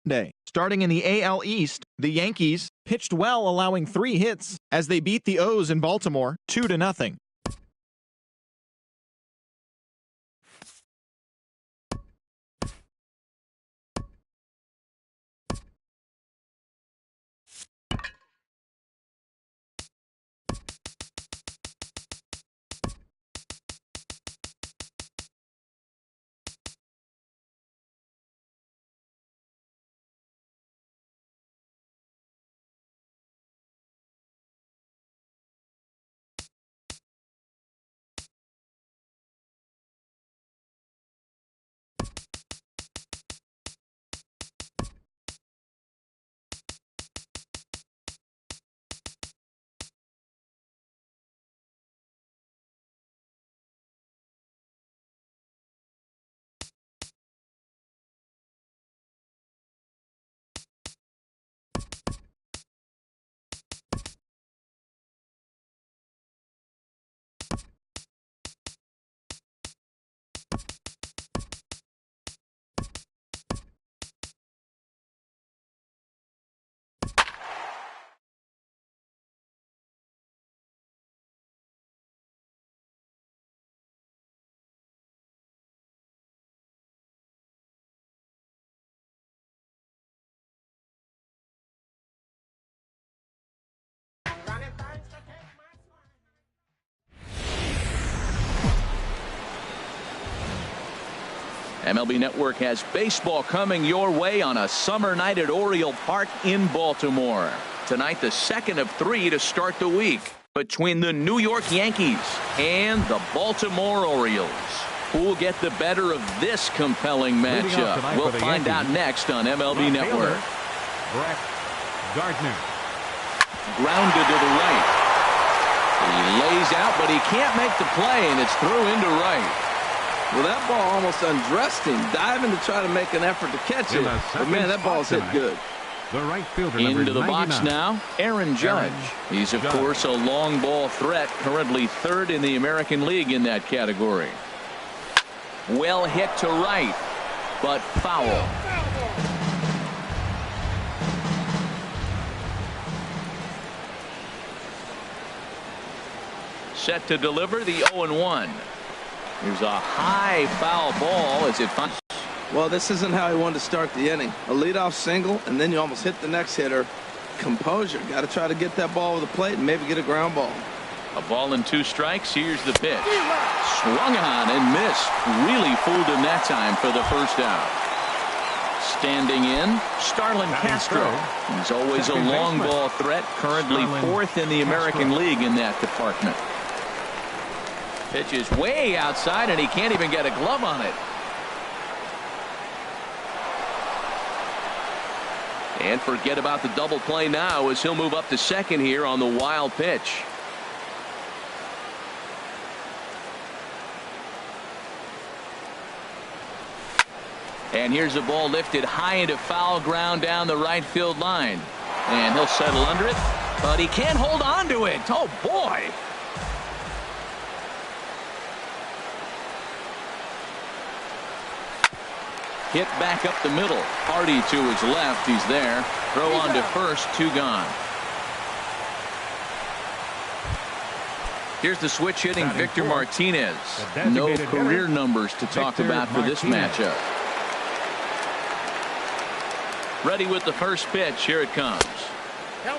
Day. Starting in the AL East, the Yankees pitched well, allowing 3 hits as they beat the O's in Baltimore 2-0. MLB Network has baseball coming your way on a summer night at Oriole Park in Baltimore. Tonight, the second of 3 to start the week between the New York Yankees and the Baltimore Orioles. Who will get the better of this compelling matchup? We'll find out next on MLB Network. Brett Gardner. Grounded to the right. He lays out, but he can't make the play, and it's through into right. Well, that ball almost undressed him, diving to try to make an effort to catch it. But, man, that ball's hit good. The right fielder, into the box now, Aaron Judge. He's, of course, a long ball threat, currently 3rd in the American League in that category. Well hit to right, but foul. Set to deliver the 0-1. Here's a high foul ball as it finds. Well, this isn't how he wanted to start the inning. A leadoff single, and then you almost hit the next hitter. Composure. Got to try to get that ball over the plate and maybe get a ground ball. A ball and 2 strikes. Here's the pitch. Swung on and missed. Really fooled him that time for the first out. Standing in, Starlin Castro. He's always a long ball threat. Currently 4th in the American League in that department. Pitch is way outside, and he can't even get a glove on it. And forget about the double play now as he'll move up to second here on the wild pitch. And here's a ball lifted high into foul ground down the right field line. And he'll settle under it, but he can't hold on to it. Oh, boy. Hit back up the middle. Hardy to his left. He's there. Throw on to first. 2 gone. Here's the switch hitting Victor Martinez. No career numbers to talk about for this matchup. Ready with the first pitch. Here it comes.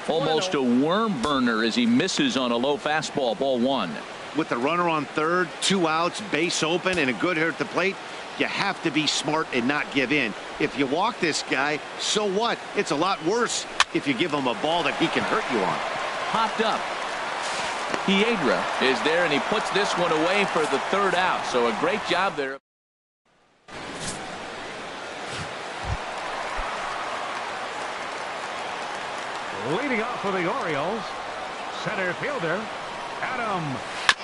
Almost a worm burner as he misses on a low fastball. Ball 1. With the runner on third, 2 outs, base open, and a good hitter at the plate, you have to be smart and not give in. If you walk this guy, so what? It's a lot worse if you give him a ball that he can hurt you on. Popped up. Piedra is there, and he puts this one away for the 3rd out. So a great job there. Leading off for the Orioles, center fielder Adam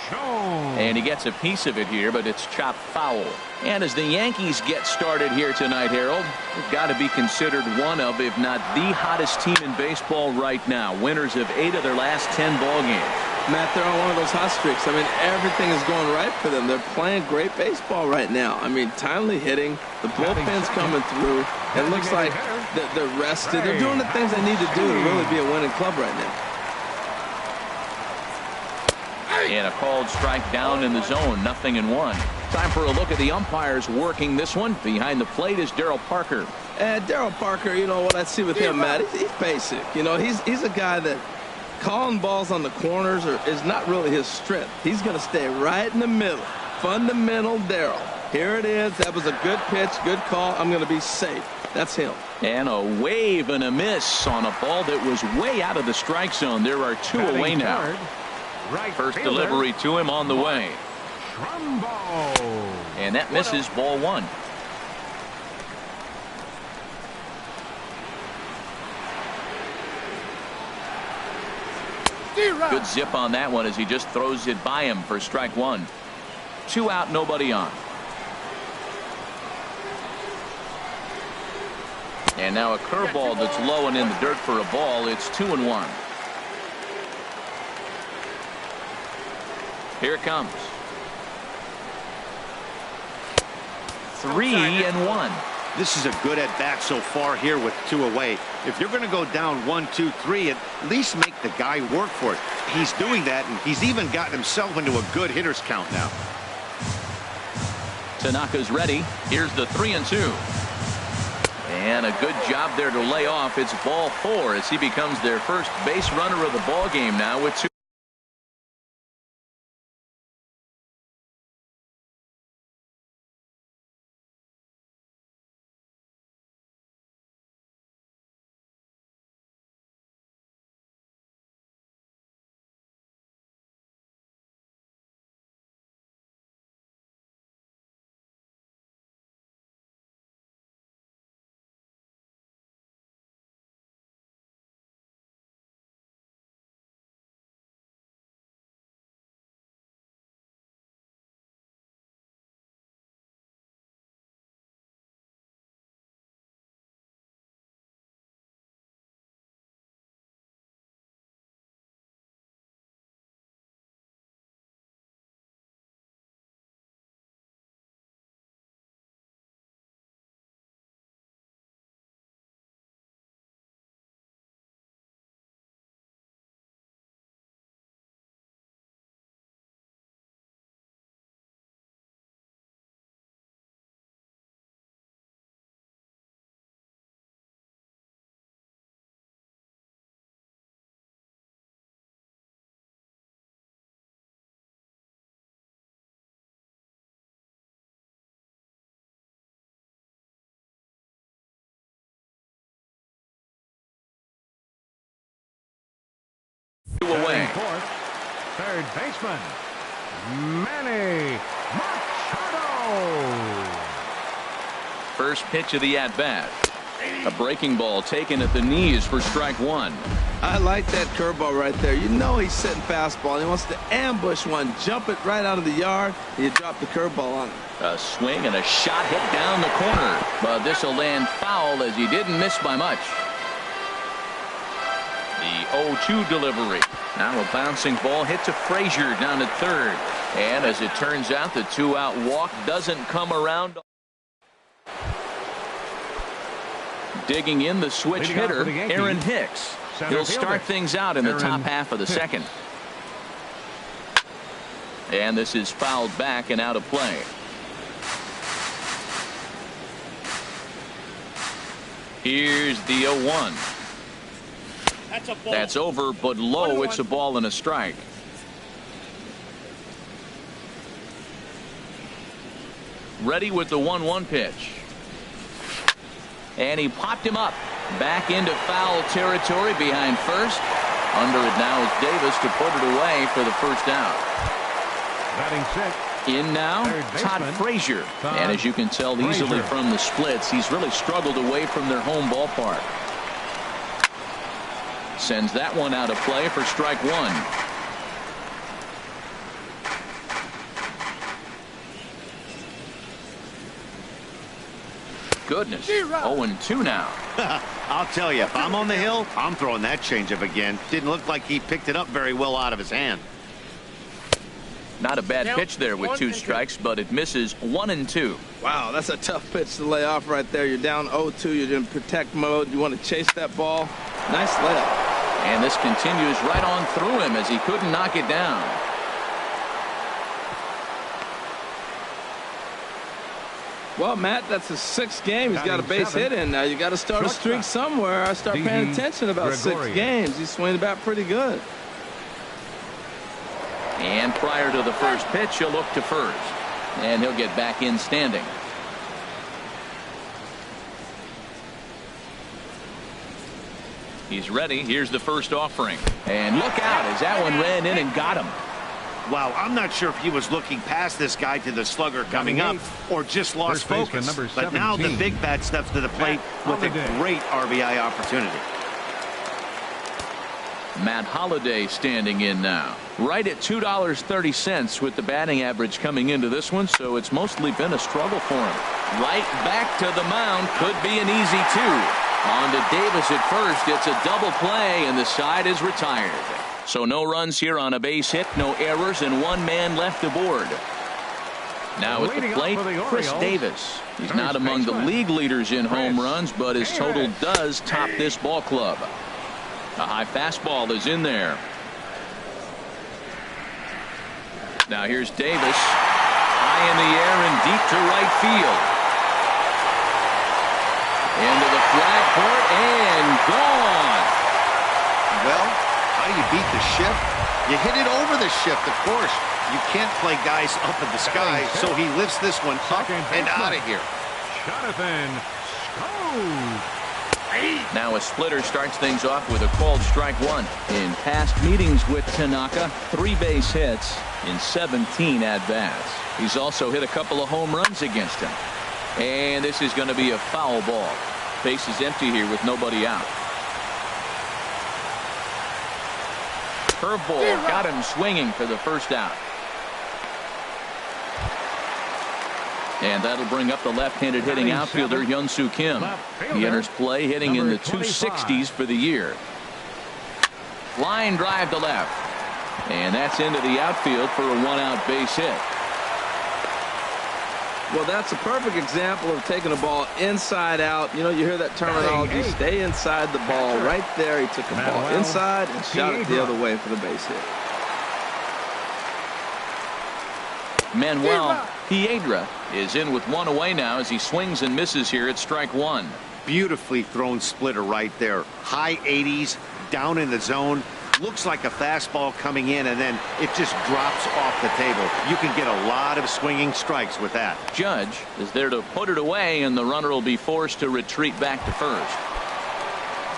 Schoen. And he gets a piece of it here, but it's chopped foul. And as the Yankees get started here tonight, Harold, they've got to be considered one of, if not the hottest team in baseball right now. Winners of 8 of their last 10 ball games. Matt, they're on one of those hot streaks. I mean, everything is going right for them. They're playing great baseball right now. I mean, timely hitting. The bullpen's coming through. It looks like They're rested. They're doing the things they need to do to really be a winning club right now. And a called strike down in the zone, 0-1. Time for a look at the umpires working this one. Behind the plate is Daryl Parker. And Daryl Parker, you know what I see with him, Matt, he's basic. You know, he's a guy that calling balls on the corners is not really his strength. He's going to stay right in the middle. Fundamental Daryl. Here it is. That was a good pitch, good call. I'm going to be safe. That's him. And a wave and a miss on a ball that was way out of the strike zone. There are two away now. First delivery to him on the way. And that misses, ball one. Good zip on that one as he just throws it by him for strike one. 2 out, nobody on. And now a curveball that's low and in the dirt for a ball. It's 2-1. Here it comes. 3-1. This is a good at bat so far here with 2 away. If you're going to go down 1, 2, 3, at least make the guy work for it. He's doing that, and he's even gotten himself into a good hitter's count now. Tanaka's ready. Here's the 3-2. And a good job there to lay off. It's ball 4 as he becomes their first base runner of the ball game now with 2. Away. Third baseman, Manny Machado. First pitch of the at-bat. A breaking ball taken at the knees for strike one. I like that curveball right there. You know he's setting fastball. He wants to ambush one, jump it right out of the yard, and you drop the curveball on him. A swing and a shot hit down the corner. But this will land foul as he didn't miss by much. The 0-2 delivery. Now a bouncing ball hit to Frazier down at third. And as it turns out, the 2-out walk doesn't come around. Digging in the switch hitter, Aaron Hicks. He'll start things out in the top half of the second. And this is fouled back and out of play. Here's the 0-1. That's over, but low. It's a ball and a strike. Ready with the 1-1 pitch. And he popped him up. Back into foul territory behind first. Under it now is Davis to put it away for the first out. Batting sixth. In now, Todd Frazier. And as you can tell easily from the splits, he's really struggled away from their home ballpark. Sends that one out of play for strike one. Goodness. 0-2 now. I'll tell you, if I'm on the hill, I'm throwing that changeup again. Didn't look like he picked it up very well out of his hand. Not a bad pitch there with 2 strikes, but it misses 1-2. Wow, that's a tough pitch to lay off right there. You're down 0-2. You're in protect mode. You want to chase that ball. Nice layup. And this continues right on through him as he couldn't knock it down. Well, Matt, that's his 6th game. He's got a base hit in now. You got to start a streak somewhere. I start paying attention about 6 games. He's swinging about pretty good. And prior to the first pitch, he'll look to first. And he'll get back in standing. He's ready. Here's the first offering. And look out as that one ran in and got him. Wow, I'm not sure if he was looking past this guy to the slugger coming up or just lost focus. But now the big bat steps to the plate with a great RBI opportunity. Matt Holliday standing in now. Right at $2.30 with the batting average coming into this one, so it's mostly been a struggle for him. Right back to the mound. Could be an easy 2. On to Davis at first. It's a double play, and the side is retired. So no runs here on a base hit, no errors, and 1 man left aboard. Now at the plate, Chris Davis. He's not among the league leaders in home runs, but his total does top this ball club. A high fastball is in there. Now here's Davis. High in the air and deep to right field. Into the flag court and gone. Well, how do you beat the shift? You hit it over the shift, of course. You can't play guys up in the sky, so he lifts this one up and out of here. Jonathan Schoop. Now a splitter starts things off with a called strike 1. In past meetings with Tanaka, 3 base hits in 17 at-bats. He's also hit a couple of home runs against him. And this is going to be a foul ball. Base is empty here with nobody out. Curveball got him swinging for the first out. And that'll bring up the left-handed hitting outfielder Hyun-Soo Kim. He enters play hitting in the 260s for the year. Line drive to left. And that's into the outfield for a 1-out base hit. Well, that's a perfect example of taking a ball inside out. You know, you hear that terminology, stay inside the ball. Right there, he took the ball inside and shot it the other way for the base hit. Manuel Piedra is in with 1 away now as he swings and misses here at strike 1. Beautifully thrown splitter right there. High 80s, down in the zone. Looks like a fastball coming in, and then it just drops off the table. You can get a lot of swinging strikes with that. Judge is there to put it away, and the runner will be forced to retreat back to first.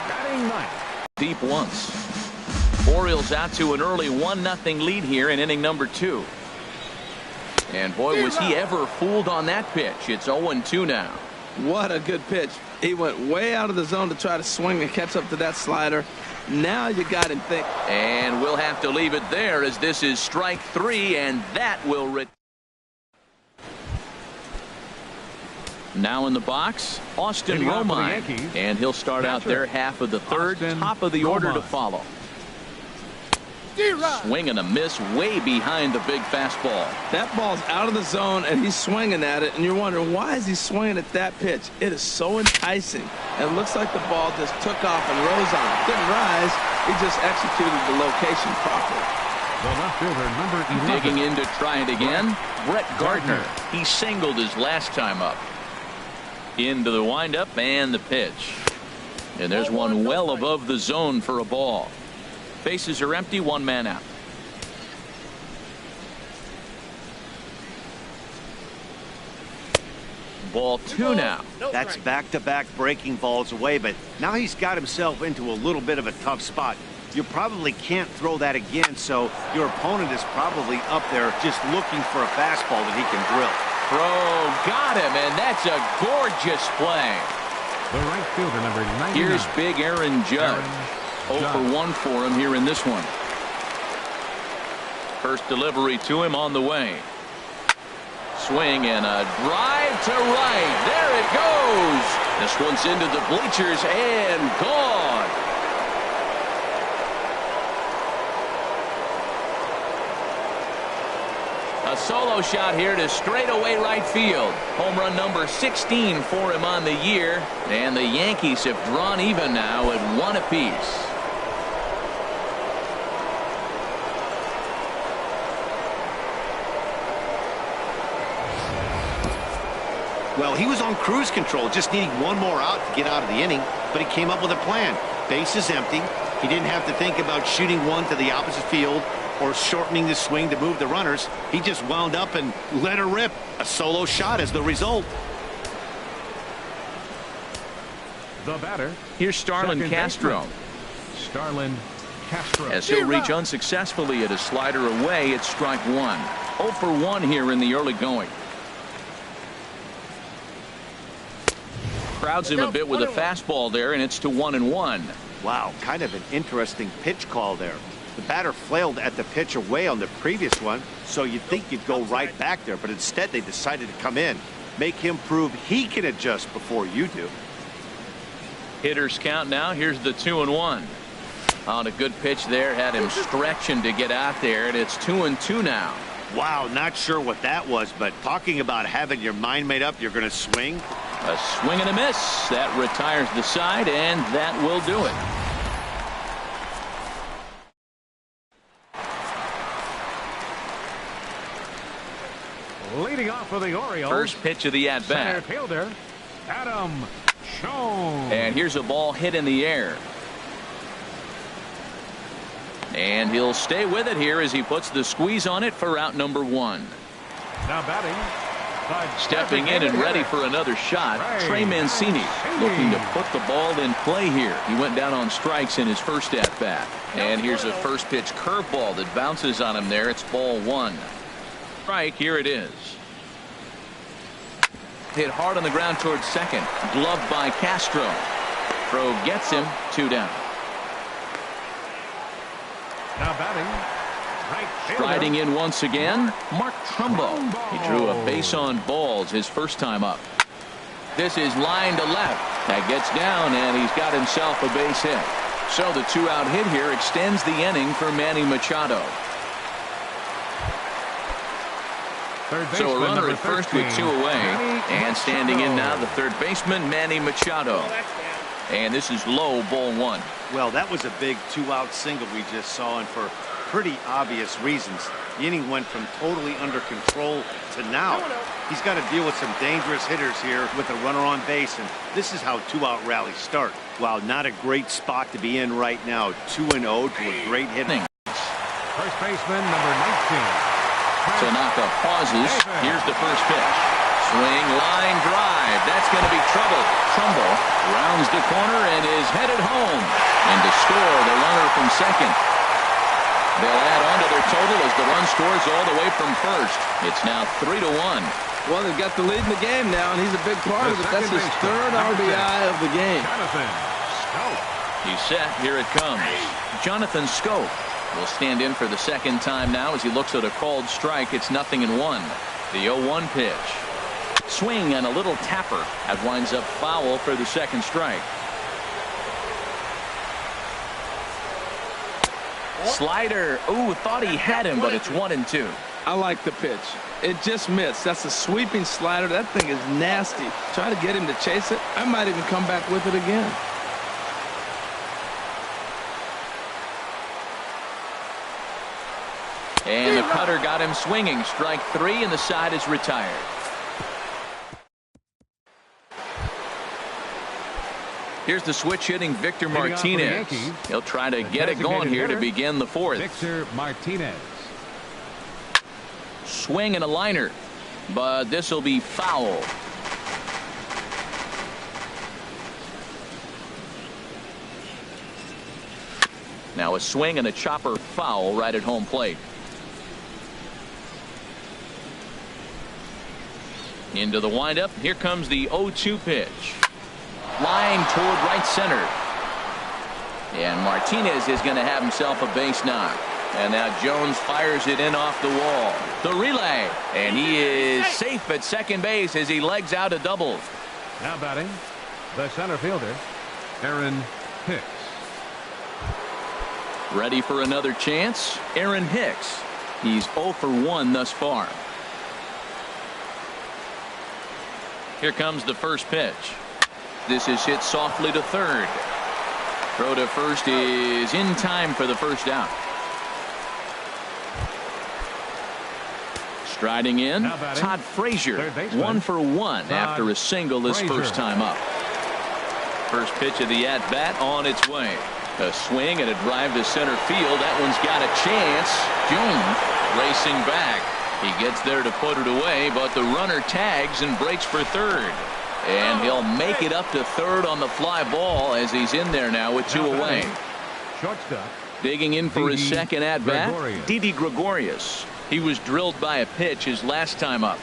Batting 9th. Deep once. Orioles out to an early 1-0 lead here in inning number 2. And boy, was he ever fooled on that pitch. It's 0-2 now. What a good pitch. He went way out of the zone to try to swing and catch up to that slider. Now you got him think. And we'll have to leave it there as this is strike 3, and that will now in the box, Austin Romine, and he'll start out there half of the 3rd, top of the order to follow. Swing and a miss way behind the big fastball. That ball's out of the zone, and he's swinging at it, and you're wondering, why is he swinging at that pitch? It is so enticing. And it looks like the ball just took off and rose on it. Didn't rise. He just executed the location properly. The left fielder, number 11. Digging in to try it again, Brett Gardner. He singled his last time up. Into the windup and the pitch. And there's one well above the zone for a ball. Bases are empty, 1 man out. Ball 2 now. That's back-to-back breaking balls away, but now he's got himself into a little bit of a tough spot. You probably can't throw that again, so your opponent is probably up there just looking for a fastball that he can drill. Throw, got him, and that's a gorgeous play. The right fielder, number 99. Here's big Aaron Judge. 0 for 1 for him here in this one. First delivery to him on the way. Swing and a drive to right. There it goes. This one's into the bleachers and gone. A solo shot here to straightaway right field. Home run number 16 for him on the year. And the Yankees have drawn even now at 1 apiece. Well, he was on cruise control, just needing one more out to get out of the inning, but he came up with a plan. Base is empty. He didn't have to think about shooting one to the opposite field or shortening the swing to move the runners. He just wound up and let her rip. A solo shot as the result. The batter. Here's Starlin second Castro. baseman, Starlin Castro. As he'll reach unsuccessfully at a slider away, it's strike 1. 0 for 1 here in the early going. Crowds him a bit with a fastball there, and it's to 1-1. Wow, kind of an interesting pitch call there. The batter flailed at the pitch away on the previous one, so you'd think you'd go right back there, but instead they decided to come in. Make him prove he can adjust before you do. Hitters count now. Here's the 2-1. On a good pitch there, had him stretching to get out there, and it's 2-2 now. Wow, not sure what that was, but talking about having your mind made up, you're going to swing. A swing and a miss. That retires the side, and that will do it. Leading off for the Orioles. First pitch of the at-bat. Center fielder, Adam Schoen. And here's a ball hit in the air. And he'll stay with it here as he puts the squeeze on it for out number 1. Now batting. Stepping in and ready for another shot, Trey Mancini looking to put the ball in play here. He went down on strikes in his first at-bat. And here's a first pitch curveball that bounces on him there. It's ball 1. Strike, here it is. Hit hard on the ground towards second. Gloved by Castro. Throw gets him. 2 down. Now batting. Striding in once again, Mark Trumbo. He drew a base on balls his first time up. This is line to left. That gets down, and he's got himself a base hit. So the 2-out hit here extends the inning for Manny Machado. So a runner at first with 2 away. And standing in now, the third baseman, Manny Machado. And this is low, ball 1. Well, that was a big 2-out single we just saw, and for pretty obvious reasons. The inning went from totally under control to now. He's got to deal with some dangerous hitters here with a runner on base, and this is how 2-out rallies start. Wow, not a great spot to be in right now. 2-0 to a great hitting. First baseman, number 19. Tanaka pauses. Here's the first pitch. Swing, line drive. That's going to be trouble. Trumbo rounds the corner and is headed home. And to score, the runner from second. They'll add on to their total as the run scores all the way from first. It's now 3-1. Well, they've got the lead in the game now, and he's a big part of it. That's his third RBI of the game. Jonathan Schoop. He's set. Here it comes. Jonathan Schoop will stand in for the second time now as he looks at a called strike. It's 0-1. The 0-1 pitch. Swing and a little tapper. That winds up foul for the second strike. Slider. Ooh, thought he had him, but it's 1-2. I like the pitch. It just missed. That's a sweeping slider. That thing is nasty. Try to get him to chase it. I might even come back with it again. And the cutter got him swinging. Strike 3, and the side is retired. Here's the switch hitting Victor Martinez. He'll try to get it going here to begin the 4th. Victor Martinez. Swing and a liner, but this will be foul. Now a swing and a chopper foul right at home plate. Into the windup. Here comes the 0-2 pitch. Line toward right center. And Martinez is going to have himself a base knock. And now Jones fires it in off the wall. The relay. And he is safe at second base as he legs out a double. Now batting, the center fielder, Aaron Hicks. Ready for another chance. Aaron Hicks. He's 0 for 1 thus far. Here comes the first pitch. This is hit softly to third. Throw to first is in time for the first out. Striding in, Todd Frazier, 1 for 1 after a single his first time up. First pitch of the at-bat on its way. A swing and a drive to center field. That one's got a chance. Jones racing back. He gets there to put it away, but the runner tags and breaks for third. And he'll make it up to third on the fly ball as he's in there now with 2 away. Shortstop. Digging in for his second at-bat, Didi Gregorius. He was drilled by a pitch his last time up.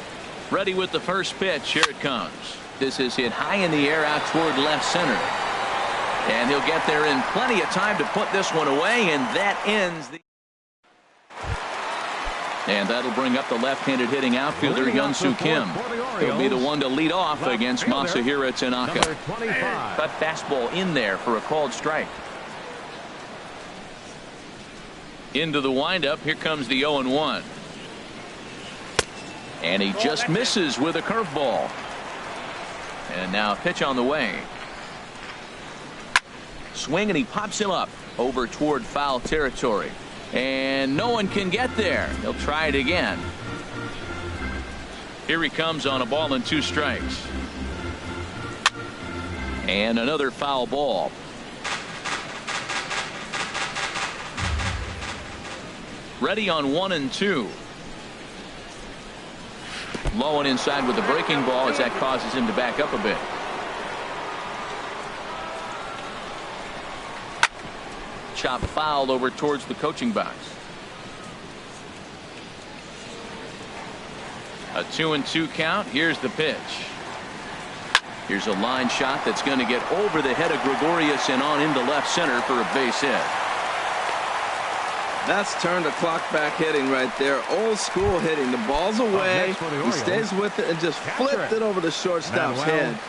Ready with the first pitch. Here it comes. This is hit high in the air out toward left center. And he'll get there in plenty of time to put this one away, and that ends the... And that'll bring up the left-handed hitting outfielder Hyun-Soo Kim. He'll be the one to lead off against Masahiro Tanaka. Cut fastball in there for a called strike. Into the windup. Here comes the 0-1. And he just misses with a curveball. And now a pitch on the way. Swing, and he pops him up over toward foul territory. And no one can get there. He'll try it again. Here he comes on a ball and 2 strikes. And another foul ball. Ready on 1 and 2. Low and inside with the breaking ball as that causes him to back up a bit. Chop fouled over towards the coaching box. A 2-2 count. Here's the pitch. Here's a line shot that's going to get over the head of Gregorius and on into left center for a base hit. That's turned the clock back hitting right there. Old school hitting. The ball's away. He stays with it and just flipped it over the shortstop's head.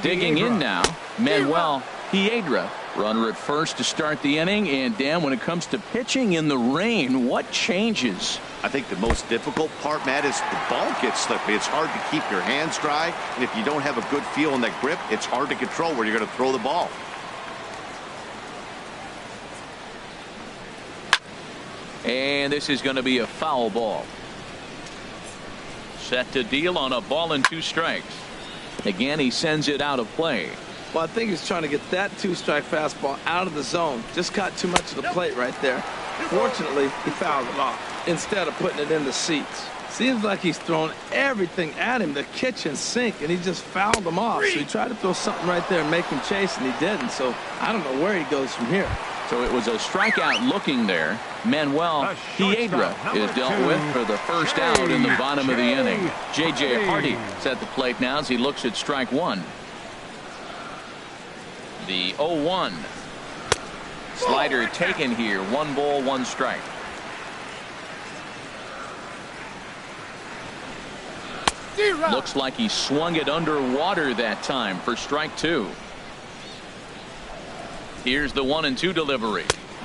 Digging in now, Manuel Hiedra. Runner at first to start the inning. And Dan, when it comes to pitching in the rain, what changes? I think the most difficult part, Matt, is the ball gets slippery. It's hard to keep your hands dry. And if you don't have a good feel in that grip, it's hard to control where you're going to throw the ball. And this is going to be a foul ball. Set to deal on a ball and 2 strikes. Again, he sends it out of play. Well, I think he's trying to get that 2-strike fastball out of the zone. Just caught too much of the plate right there. Fortunately, he fouled it off instead of putting it in the seats. Seems like he's thrown everything at him, the kitchen sink, and he just fouled him off. So he tried to throw something right there and make him chase, and he didn't. So I don't know where he goes from here. So it was a strikeout looking there. Manuel Hiedra is dealt with for the first out in the bottom of the inning. J.J. Hardy is at the plate now as he looks at strike 1. The 0-1. Slider taken here. 1 ball, 1 strike. Looks like he swung it underwater that time for strike 2. Here's the 1-2 delivery.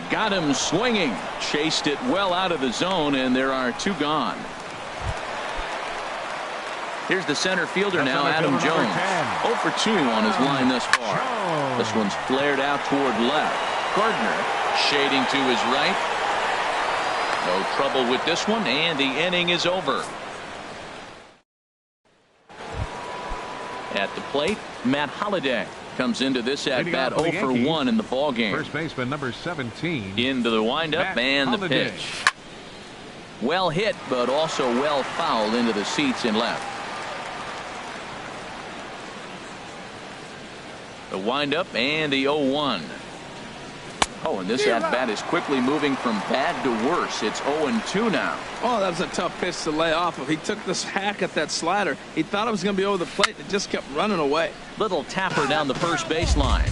Got him swinging. Chased it well out of the zone, and there are 2 gone. Here's the center fielder now, Adam Jones. 0 for 2 on his line thus far. This one's flared out toward left. Gardner shading to his right. No trouble with this one, and the inning is over. At the plate, Matt Holliday comes into this at bat 0 for 1 in the ball game. First baseman number 17. Into the windup and the pitch. Well hit, but also well fouled into the seats and left. The windup and the 0-1. Oh, and this at-bat is quickly moving from bad to worse. It's 0-2 now. Oh, that was a tough pitch to lay off of. He took this hack at that slider. He thought it was going to be over the plate. It just kept running away. Little tapper down the first baseline.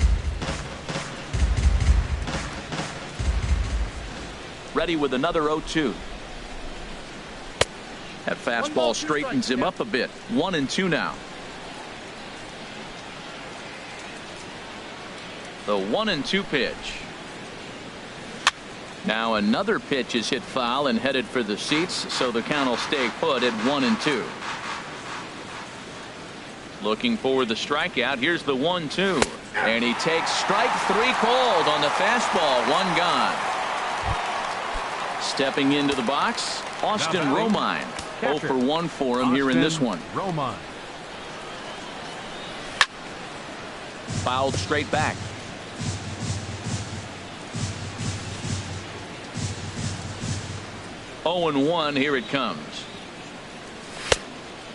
Ready with another 0-2. That fastball straightens him up a bit. 1-2 now. The 1-2 pitch. Now another pitch is hit foul and headed for the seats, so the count will stay put at 1-2. Looking for the strikeout. Here's the 1-2, and he takes strike 3 cold on the fastball. 1 gone. Stepping into the box, Austin Romine. 0 for 1 for him here in this one. Romine. Fouled straight back. Oh and 1. Here it comes.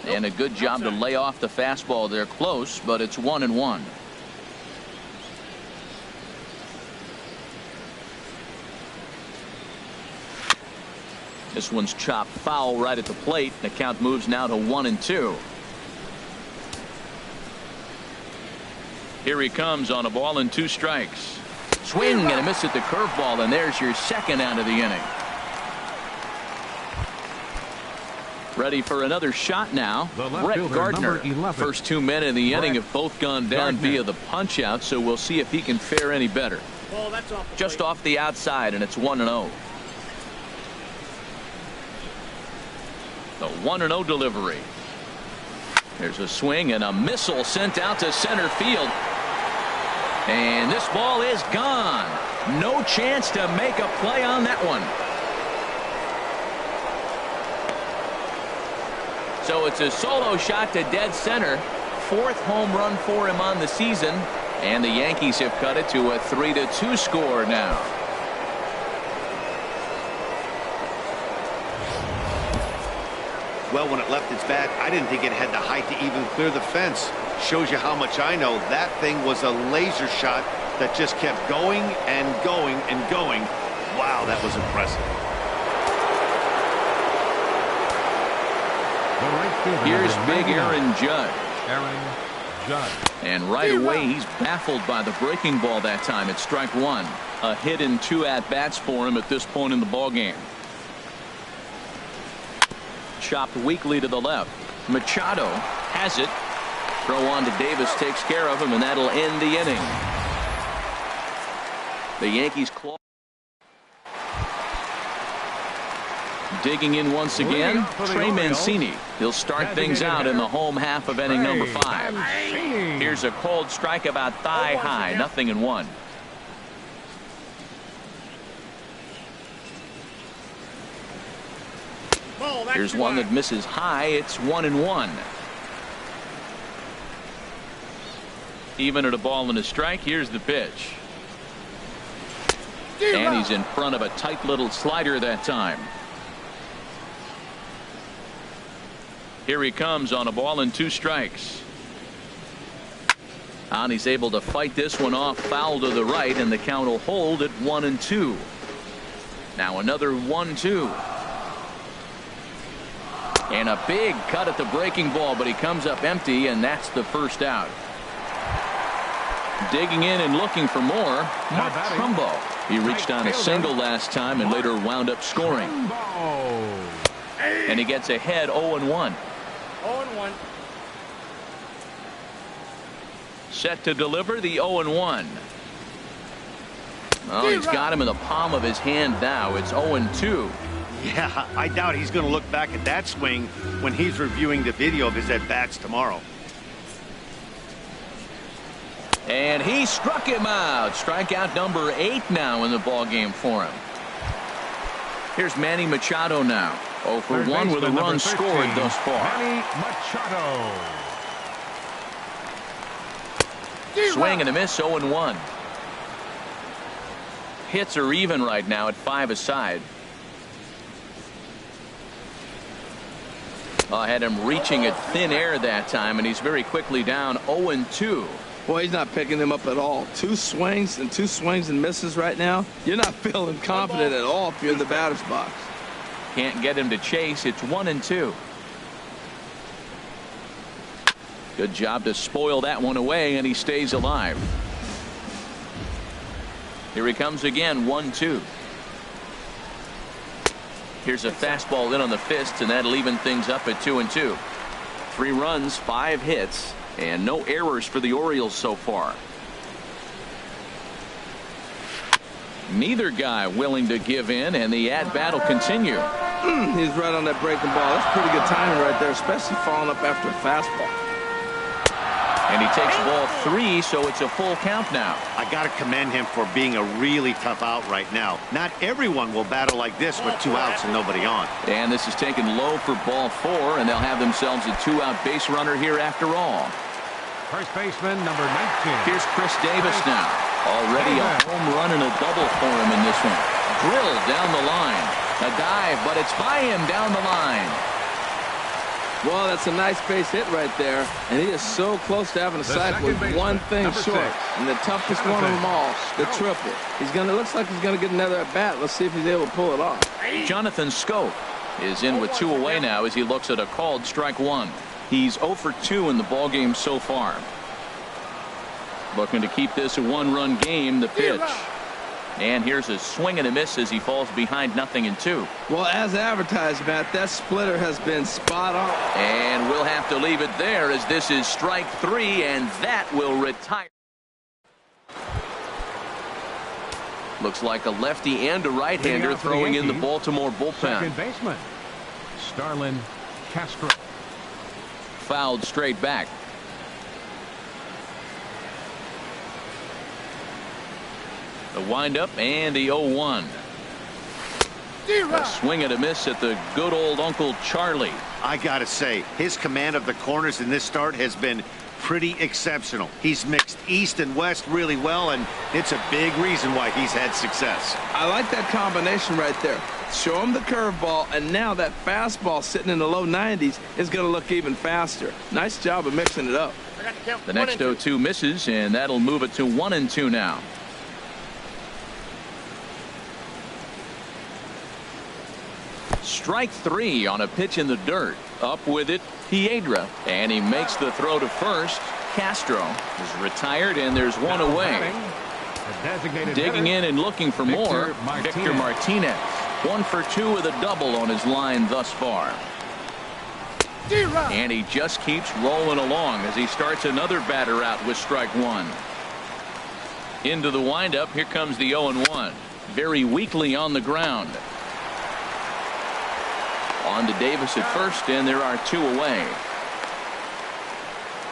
And a good job to lay off the fastball there close, but it's 1-1. This one's chopped foul right at the plate. The count moves now to 1-2. Here he comes on a ball and 2 strikes. Swing and a miss at the curveball, and there's your second out of the inning. Ready for another shot now. Brett Gardner. First 2 men in the inning have both gone down via the punch out, so we'll see if he can fare any better. Just off the outside, and it's 1-0. The 1-0 delivery. There's a swing and a missile sent out to center field. And this ball is gone. No chance to make a play on that one. So it's a solo shot to dead center. 4th home run for him on the season. And the Yankees have cut it to a 3-2 score now. Well, when it left its bat, I didn't think it had the height to even clear the fence. Shows you how much I know. That thing was a laser shot that just kept going and going and going. Wow, that was impressive. Here's big Aaron Judge. And right away he's baffled by the breaking ball that time. It's strike 1. A hit and 2 at-bats for him at this point in the ballgame. Chopped weakly to the left. Machado has it. Throw on to Davis takes care of him, and that'll end the inning. The Yankees claw. Digging in once again, Trey Mancini. He'll start things out in the home half of inning number 5. Here's a cold strike about thigh high, 0-1. Here's one that misses high. It's 1-1. Even at a ball and a strike. Here's the pitch. And he's in front of a tight little slider that time. Here he comes on a ball and 2 strikes. And he's able to fight this one off, foul to the right, and the count will hold at 1-2. Now another 1-2. And a big cut at the breaking ball, but he comes up empty, and that's the first out. Digging in and looking for more, Mark Trumbo. He reached on a single last time and later wound up scoring. And he gets ahead 0-1. 0-1. Set to deliver the 0-1. Oh, he's got him in the palm of his hand now. It's 0-2. Yeah, I doubt he's going to look back at that swing when he's reviewing the video of his at-bats tomorrow. And he struck him out. Strikeout number 8 now in the ballgame for him. Here's Manny Machado now. 0 for 1 with a run scored thus far. Manny Machado. Swing and a miss, 0-1. Hits are even right now at 5 aside. I had him reaching at thin air that time, and he's very quickly down 0-2. Boy, he's not picking them up at all. 2 swings and misses right now. You're not feeling confident at all if you're in the batter's box. Can't get him to chase. It's 1-2. Good job to spoil that one away, and he stays alive. Here he comes again, 1-2. Here's a fastball in on the fist, and that'll even things up at 2-2. 3 runs, 5 hits, and no errors for the Orioles so far. Neither guy willing to give in, and the at-bat will continue. He's right on that breaking ball. That's pretty good timing right there, especially following up after a fastball. And he takes ball 3, so it's a full count now. I got to commend him for being a really tough out right now. Not everyone will battle like this with 2 outs and nobody on. And this is taken low for ball 4, and they'll have themselves a 2-out base runner here after all. First baseman, number 19. Here's Chris Davis now. Already a home run and a double for him in this one. Drilled down the line. A dive, but it's by him down the line. Well, that's a nice base hit right there, and he is so close to having a sack with one thing short, and the toughest one of them all, the triple. Looks like he's gonna get another at bat. Let's see if he's able to pull it off. Jonathan Schoop is in with 2 away now as he looks at a called strike 1. He's 0 for 2 in the ball game so far. Looking to keep this a 1-run game. The pitch. And here's a swing and a miss as he falls behind 0-2. Well, as advertised, Matt, that splitter has been spot on. And we'll have to leave it there as this is strike 3, and that will retire. Looks like a lefty and a right-hander throwing in the Baltimore bullpen. Second baseman, Starlin Castro. Fouled straight back. The windup and the 0-1. A swing and a miss at the good old Uncle Charlie. I got to say, his command of the corners in this start has been pretty exceptional. He's mixed east and west really well, and it's a big reason why he's had success. I like that combination right there. Show him the curveball, and now that fastball sitting in the low 90s is going to look even faster. Nice job of mixing it up. The next 0-2 misses, and that'll move it to 1-2 now. Strike 3 on a pitch in the dirt. Up with it, Piedra, and he makes the throw to first. Castro is retired, and there's one away. Digging in and looking for more, Victor Martinez. 1 for 2 with a double on his line thus far. And he just keeps rolling along as he starts another batter out with strike 1. Into the windup, here comes the 0-1. Very weakly on the ground. On to Davis at first, and there are 2 away.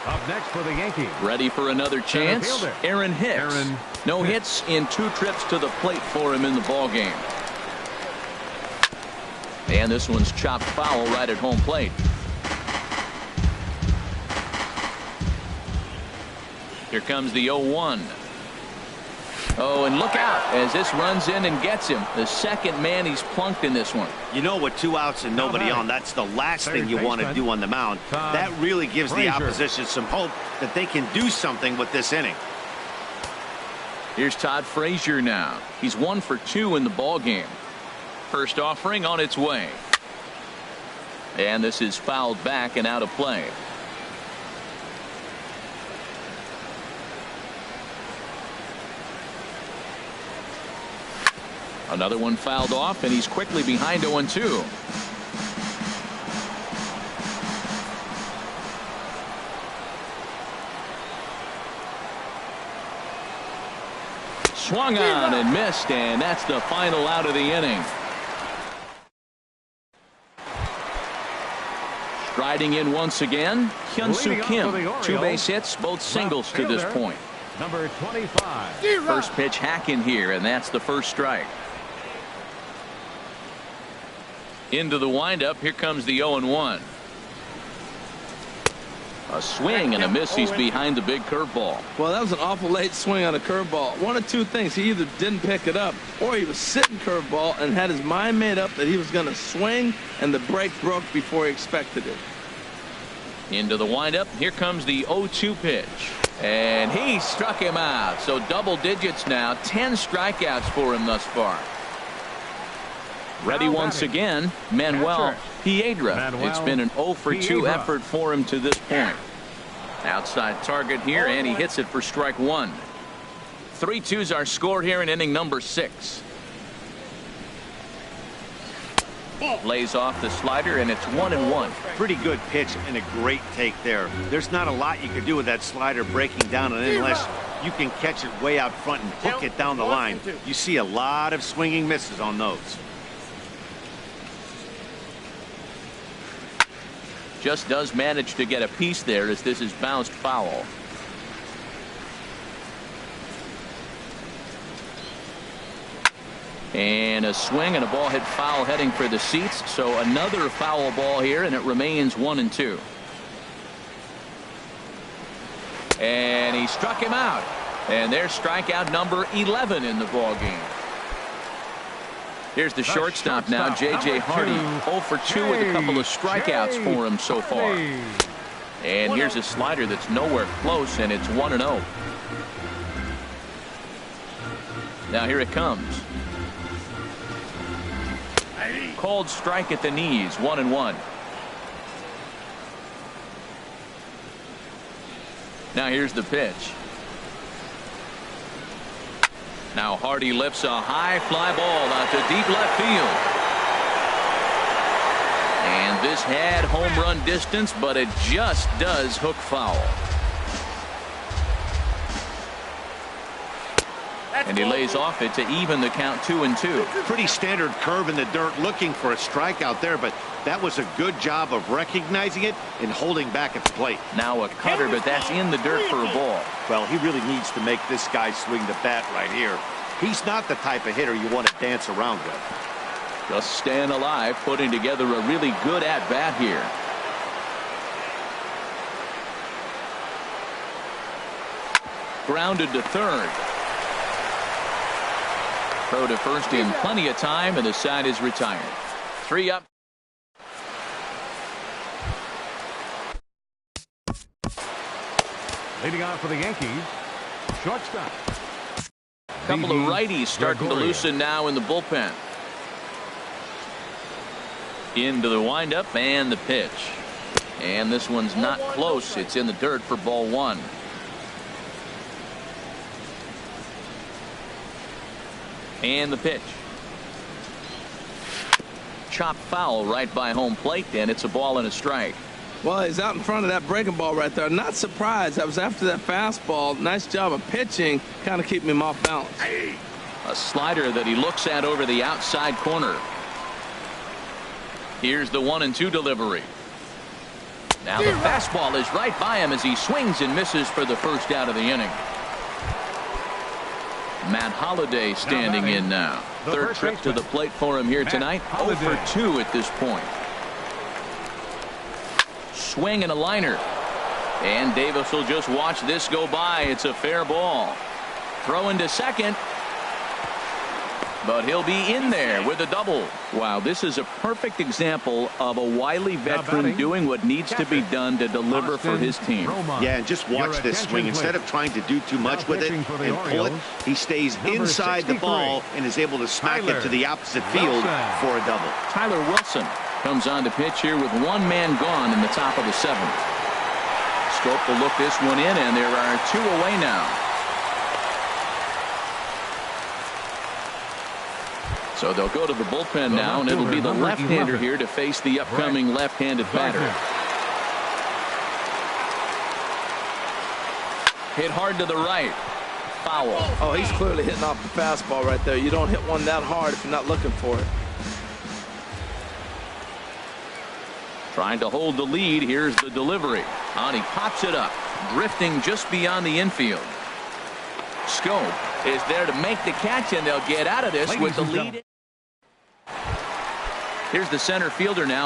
Up next for the Yankees. Ready for another chance, Aaron Hicks. No hits in 2 trips to the plate for him in the ball game. And this one's chopped foul right at home plate. Here comes the 0-1. Oh, and look out as this runs in and gets him. The second man he's plunked in this one. You know, with 2 outs and nobody on, that's the last thing you want to do on the mound. That really gives the opposition some hope that they can do something with this inning. Here's Todd Frazier now. He's 1 for 2 in the ball game. First offering on its way. And this is fouled back and out of play. Another one fouled off, and he's quickly behind 0-2. Swung on and missed, and that's the final out of the inning. Striding in once again, Hyun-Soo Kim. 2 base hits, both singles to this point. Number 25. First pitch hack in here, and that's the first strike. Into the windup, here comes the 0-1. A swing and a miss. He's behind the big curveball. Well, that was an awful late swing on a curveball. One of 2 things. He either didn't pick it up, or he was sitting curveball and had his mind made up that he was going to swing, and the break broke before he expected it. Into the windup, here comes the 0-2 pitch. And he struck him out. So double digits now. 10 strikeouts for him thus far. Ready once again, Manuel Piedra. It's been an 0 for 2 effort for him to this point. Outside target here, and he hits it for strike 1. 3-2's our score here in inning number 6. Lays off the slider, and it's 1-1. Pretty good pitch and a great take there. There's not a lot you could do with that slider breaking down, and unless you can catch it way out front and hook it down the line. You see a lot of swinging misses on those. Just does manage to get a piece there as this is bounced foul. And a swing and a ball hit foul heading for the seats. So another foul ball here, and it remains 1-2. And he struck him out. And there's strikeout number 11 in the ball game. Here's the shortstop now, J.J. Hardy. 0 for 2 with a couple of strikeouts for him so far. And here's a slider that's nowhere close, and it's 1-0. Now here it comes. Called strike at the knees, 1-1. Now here's the pitch. Now Hardy lifts a high fly ball out to deep left field. And this had home run distance, but it just does hook foul. And he lays off it to even the count 2-2. Pretty standard curve in the dirt, looking for a strikeout there, but that was a good job of recognizing it and holding back at the plate. Now a cutter, but that's in the dirt for a ball. Well, he really needs to make this guy swing the bat right here. He's not the type of hitter you want to dance around with. Just staying alive, putting together a really good at-bat here. Grounded to third. Throw to first in plenty of time, and the side is retired. 3 up. Leading off for the Yankees, shortstop. Couple of righties starting to loosen now in the bullpen. Into the windup and the pitch. And this one's not close. It's in the dirt for ball 1. And the pitch. Chop foul right by home plate, and it's a ball and a strike. Well, he's out in front of that breaking ball right there. Not surprised. That was after that fastball. Nice job of pitching, kind of keeping him off balance. A slider that he looks at over the outside corner. Here's the 1-2 delivery. Now the fastball is right by him as he swings and misses for the first out of the inning. Matt Holliday standing in now. Third trip to the plate for him here tonight. 0 for 2 at this point. Swing and a liner. And Davis will just watch this go by. It's a fair ball. Throw into second. But he'll be in there with a double. Wow, this is a perfect example of a wily veteran doing what needs to be done to deliver for his team. Yeah, and just watch this swing. Instead of trying to do too much with it and pull it, he stays inside the ball and is able to smack it to the opposite field for a double. Tyler Wilson comes on to pitch here with one man gone in the top of the 7th. Schoop will look this one in, and there are 2 away now. So they'll go to the bullpen now, and it'll be the left-hander here to face the upcoming left-handed batter. Hit hard to the right. Foul. Oh, he's clearly hitting off the fastball right there. You don't hit one that hard if you're not looking for it. Trying to hold the lead. Here's the delivery. And he pops it up, drifting just beyond the infield. Schoop is there to make the catch, and they'll get out of this with the lead. Here's the center fielder now.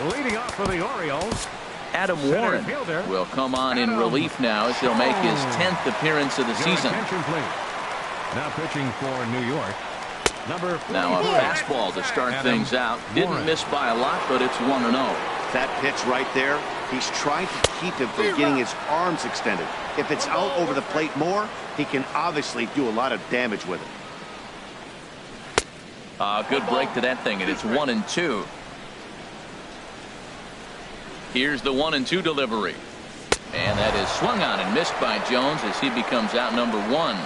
Leading off for the Orioles, Adam Warren will come on in relief now as he'll make his 10th appearance of the season. Now pitching for New York. Now a fastball to start things out. Didn't miss by a lot, but it's 1-0. That pitch right there, he's trying to keep him from getting his arms extended. If it's out over the plate more, he can obviously do a lot of damage with it. Good break to that thing, and it's 1-2. Here's the 1-2 delivery. And that is swung on and missed by Jones as he becomes out number 1.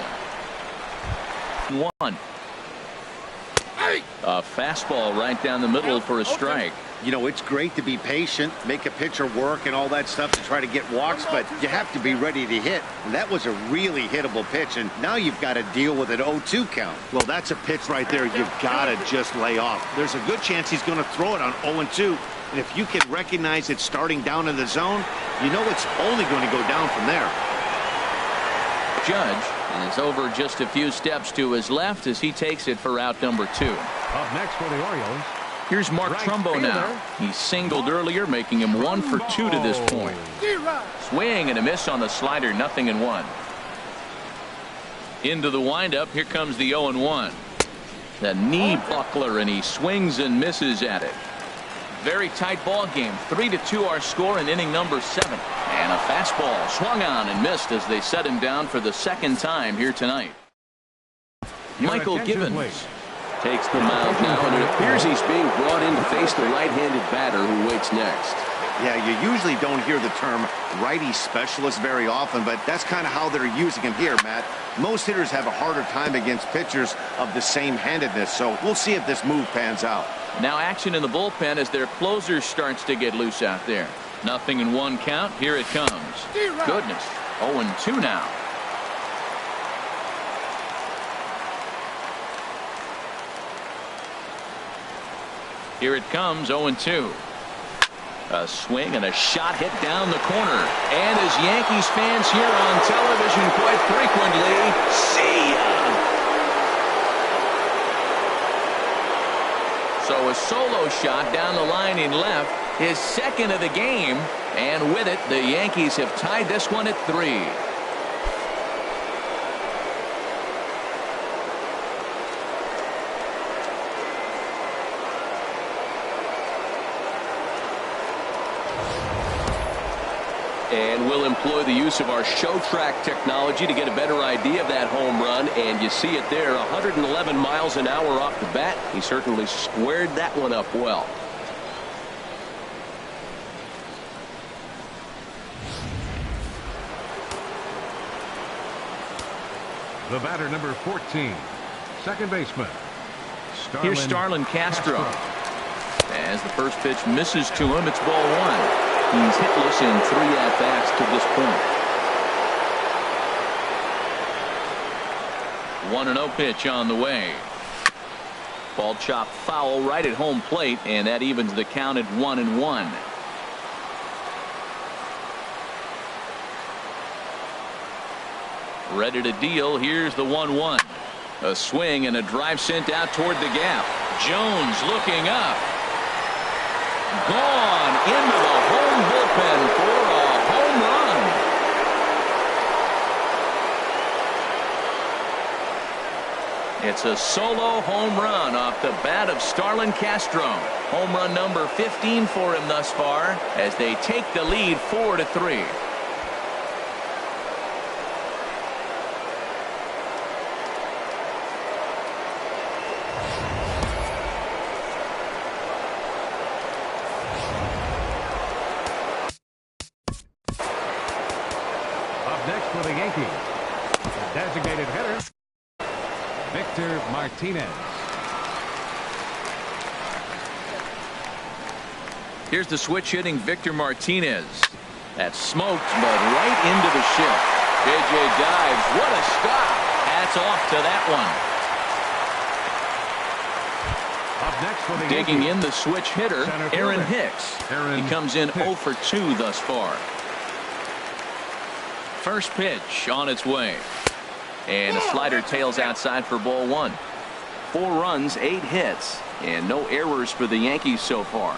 A fastball right down the middle for a strike. You know, it's great to be patient, make a pitcher work and all that stuff to try to get walks, but you have to be ready to hit. And that was a really hittable pitch, and now you've got to deal with an 0-2 count. Well, that's a pitch right there you've got to just lay off. There's a good chance he's going to throw it on 0-2, and if you can recognize it starting down in the zone, you know it's only going to go down from there. Judge is over just a few steps to his left as he takes it for out number 2. Up next for the Orioles. Here's Mark Trumbo now. He singled earlier, making him 1 for 2 to this point. Swing and a miss on the slider, 0-1. Into the windup, here comes the 0-1. The knee buckler, and he swings and misses at it. Very tight ball game. 3-2 our score in inning number 7. And a fastball swung on and missed as they set him down for the second time here tonight. Michael Givens takes the mound now, and it appears he's being brought in to face the right-handed batter who waits next. Yeah, you usually don't hear the term righty specialist very often, but that's kind of how they're using him here, Matt. Most hitters have a harder time against pitchers of the same handedness, so we'll see if this move pans out. Now action in the bullpen as their closer starts to get loose out there. 0-1 count. Here it comes. Goodness. 0-2 now. Here it comes, 0-2. A swing and a shot hit down the corner. And as Yankees fans here on television quite frequently, see ya! So a solo shot down the line in left, his second of the game. And with it, the Yankees have tied this one at 3. And we'll employ the use of our show track technology to get a better idea of that home run. And you see it there, 111 miles an hour off the bat. He certainly squared that one up well. The batter, number 14, second baseman. Here's Starlin Castro. As the first pitch misses to him, it's ball 1. He's hitless in 3 at-bats to this point. 1-0 pitch on the way. Ball chopped foul right at home plate, and that evens the count at 1-1. Ready to deal. Here's the 1-1. A swing and a drive sent out toward the gap. Jones looking up. Gone into the home bullpen for a home run. It's a solo home run off the bat of Starlin Castro. Home run number 15 for him thus far as they take the lead 4-3. For the Yankees, the designated hitter, Victor Martinez. Here's the switch hitting Victor Martinez. That's smoked, but right into the shift. JJ dives. What a stop. Hats off to that one. Up next for the Digging Yankees, in the switch hitter, Aaron Hicks. He comes in 0 for 2 thus far. First pitch on its way. And a slider tails outside for ball 1. 4 runs, 8 hits, and no errors for the Yankees so far.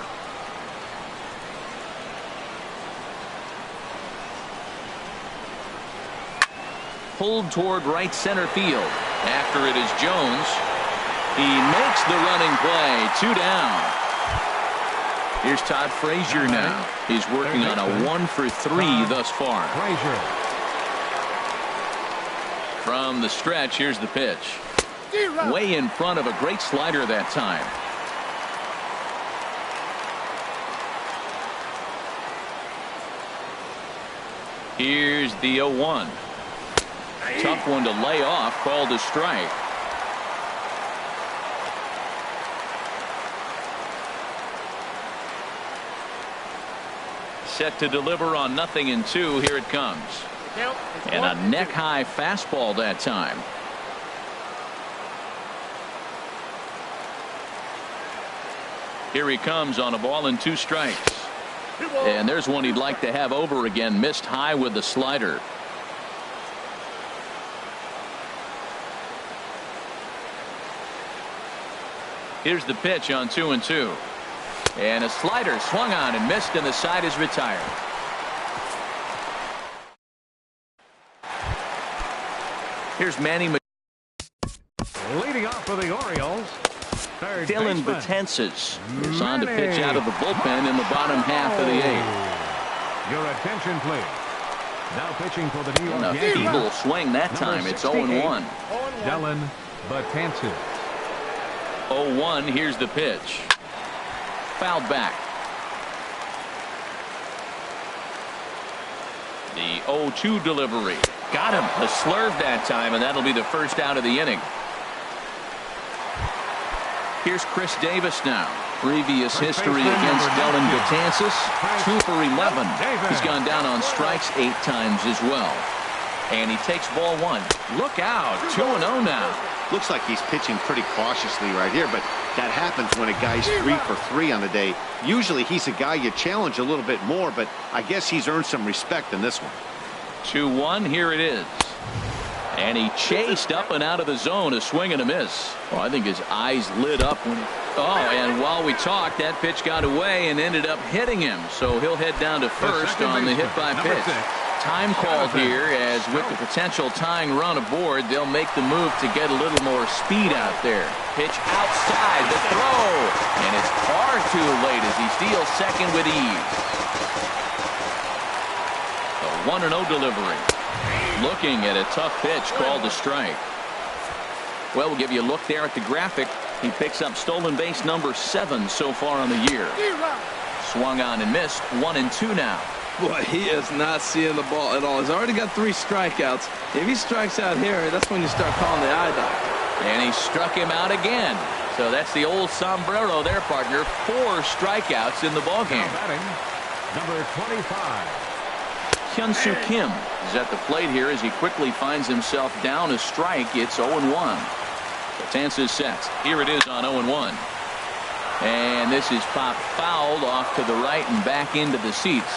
Pulled toward right center field. After it is Jones. He makes the running play. 2 down. Here's Todd Frazier now. He's working on a 1 for 3 thus far. Frazier. From the stretch, here's the pitch. Way in front of a great slider that time. Here's the 0-1. Tough one to lay off, called a strike. Set to deliver on 0-2. Here it comes. And a neck-high fastball that time. Here he comes on a ball and 2 strikes. And there's one he'd like to have over again. Missed high with the slider. Here's the pitch on 2-2. And a slider swung on and missed, and the side is retired. Here's Manny Leading off for the Orioles, third Dylan baseman, Betances is on to pitch out of the bullpen in the bottom half of the 8th. Your attention, please. Now pitching for the New York And a Yankees. feeble swing that time. It's 0-1. Dylan Betances. 0-1. Here's the pitch. Fouled back. The 0-2 delivery. Got him. A slurve that time, and that'll be the first out of the inning. Here's Chris Davis now. Previous history against Dylan Betances, 2 for 11. He's gone down on strikes 8 times as well. And he takes ball 1. Look out. 2-0 now. Looks like he's pitching pretty cautiously right here, but that happens when a guy's 3 for 3 on the day. Usually he's a guy you challenge a little bit more, but I guess he's earned some respect in this one. 2-1. Here it is. And he chased up and out of the zone, a swing and a miss. Oh, I think his eyes lit up when. And while we talked, that pitch got away and ended up hitting him. So he'll head down to first on the hit by pitch. Time called here, as with the potential tying run aboard, they'll make the move to get a little more speed out there. Pitch outside, the throw, and it's far too late as he steals second with ease. The 1-0 delivery. Looking at a tough pitch called a strike. Well, we'll give you a look there at the graphic. He picks up stolen base number 7 so far on the year. Swung on and missed. 1-2 now. Boy, he is not seeing the ball at all. He's already got 3 strikeouts. If he strikes out here, that's when you start calling the eye doctor. And he struck him out again. So that's the old sombrero there, partner. 4 strikeouts in the ballgame. Number 25. Hyun-Soo Kim is at the plate here as he quickly finds himself down a strike. It's 0-1. Betances sets. Here it is on 0-1. And this is popped fouled off to the right and back into the seats.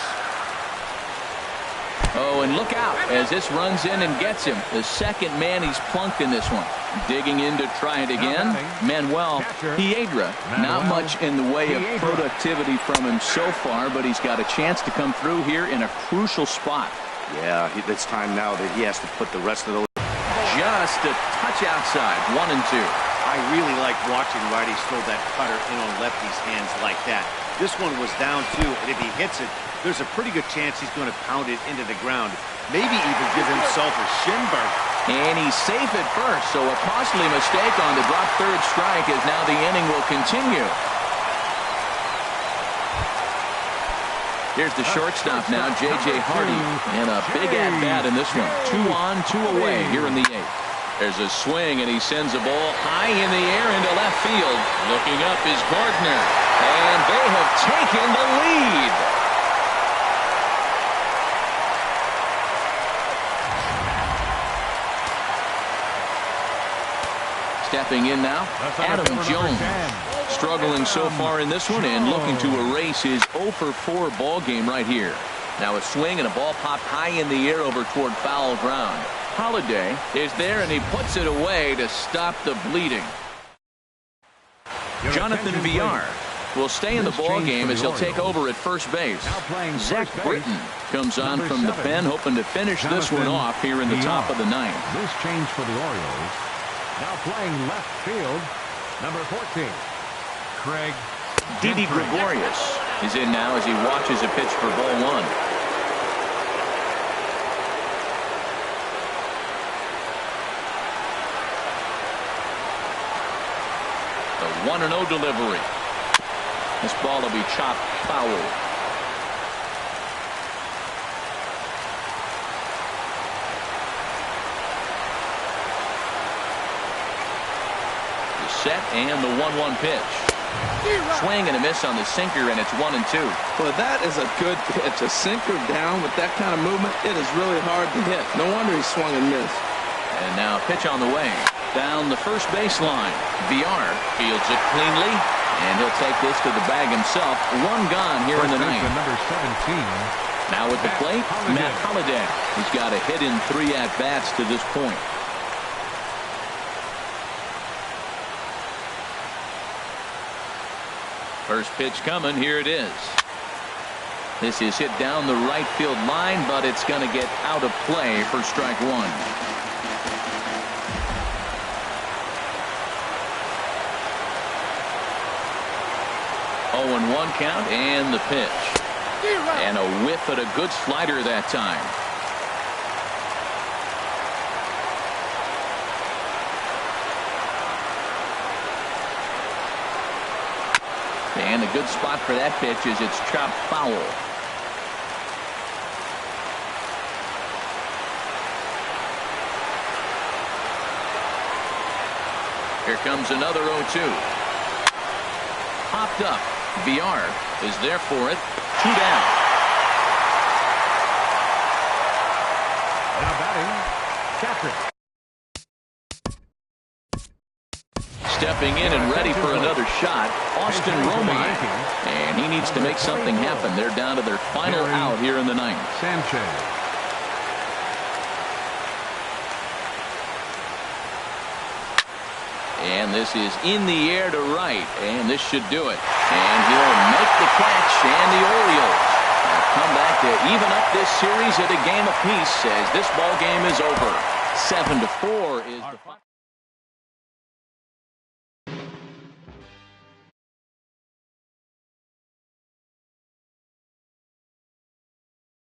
Oh, and look out as this runs in and gets him. The second man he's plunked in this one. Digging in to try it again. Manuel Piedra. Not much in the way of productivity from him so far, but he's got a chance to come through here in a crucial spot. Yeah, it's time now that he has to put the rest of those. Just a touch outside. 1-2. I really like watching righties throw that cutter in on lefties' hands like that. This one was down 2, and if he hits it, there's a pretty good chance he's going to pound it into the ground. Maybe even give himself a shin burn. And he's safe at first, so a costly mistake on the drop third strike as now the inning will continue. Here's the shortstop now, J.J. Hardy, and a big at-bat in this one. 2 on, 2 away here in the 8th. There's a swing, and he sends a ball high in the air into left field. Looking up is Gardner, and they have taken the lead. Stepping in now, Adam Jones. Struggling so far in this one and looking to erase his 0-for-4 ball game right here. Now a swing and a ball popped high in the air over toward foul ground. Holiday is there and he puts it away to stop the bleeding. Jonathan Villar will stay in the ball game as he'll take over at first base. Zach Britton comes on from the pen, hoping to finish this one off here in the top of the 9th. This change for the Orioles. Now playing left field, number 14, Craig Didi Gregorius is in now as he watches a pitch for ball 1. The 1-0 delivery. This ball will be chopped foul. Set and the 1-1 pitch. Swing and a miss on the sinker, and it's 1-2. Well, that is a good pitch. A sinker down with that kind of movement, it is really hard to hit. No wonder he swung and missed. And now a pitch on the way. Down the first baseline. VR fields it cleanly, and he'll take this to the bag himself. One gone here in the ninth. Number 17. Now at the plate, Matt Holliday. He's got a hit in 3 at-bats to this point. First pitch coming. Here it is. This is hit down the right field line, but it's going to get out of play for strike 1. 0-1 count, and the pitch. And a whiff at a good slider that time. And a good spot for that pitch is it's chopped foul. Here comes another 0-2. Popped up. VR is there for it. 2 down. Now batting, Chatrick. Stepping in and ready for another shot, Austin Romine. And he needs to make something happen. They're down to their final out here in the ninth. Sanchez. And this is in the air to right, and this should do it. And he'll make the catch, and the Orioles have come back to even up this series at a game apiece as this ball game is over. 7-4 is the final.